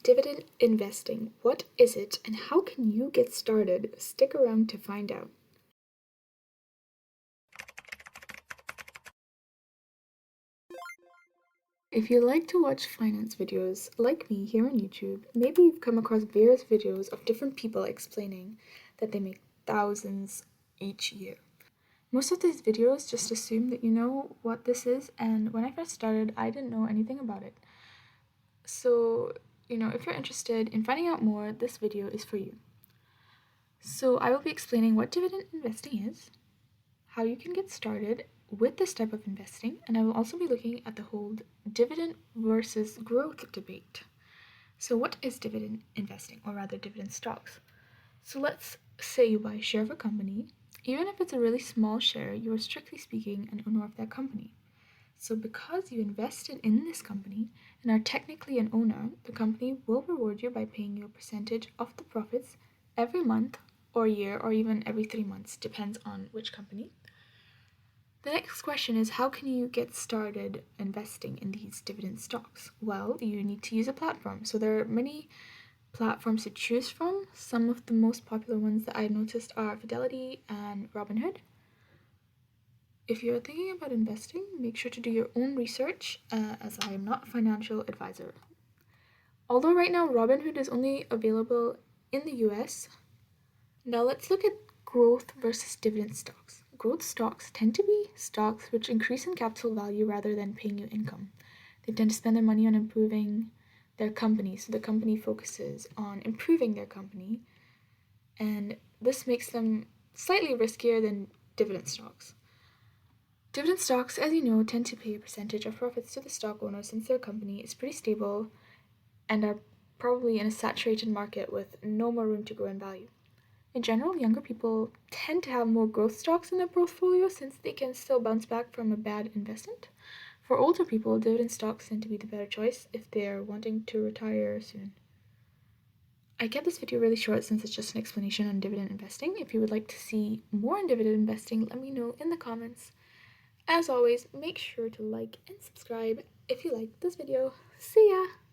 Dividend investing. What is it and how can you get started? Stick around to find out. If you like to watch finance videos like me here on YouTube, maybe you've come across various videos of different people explaining that they make thousands each year. Most of these videos just assume that you know what this is, and when I first started, I didn't know anything about it. So, if you're interested in finding out more, this video is for you. So I will be explaining what dividend investing is, how you can get started with this type of investing, and I will also be looking at the whole dividend versus growth debate. So what is dividend investing, or rather dividend stocks? So let's say you buy a share of a company. Even if it's a really small share, you are strictly speaking an owner of that company. So because you invested in this company and are technically an owner, the company will reward you by paying you a percentage of the profits every month or year or even every 3 months, depends on which company. The next question is, how can you get started investing in these dividend stocks? Well, you need to use a platform. So there are many platforms to choose from. Some of the most popular ones that I've noticed are Fidelity and Robinhood. If you're thinking about investing, make sure to do your own research, as I am not a financial advisor. Although right now Robinhood is only available in the US. Now let's look at growth versus dividend stocks. Growth stocks tend to be stocks which increase in capital value rather than paying you income. They tend to spend their money on improving their company, so the company focuses on improving their company, and this makes them slightly riskier than dividend stocks. Dividend stocks, as you know, tend to pay a percentage of profits to the stock owner since their company is pretty stable and are probably in a saturated market with no more room to grow in value. In general, younger people tend to have more growth stocks in their portfolio since they can still bounce back from a bad investment. For older people, dividend stocks tend to be the better choice if they're wanting to retire soon. I kept this video really short since it's just an explanation on dividend investing. If you would like to see more on dividend investing, let me know in the comments. As always, make sure to like and subscribe if you like this video. See ya!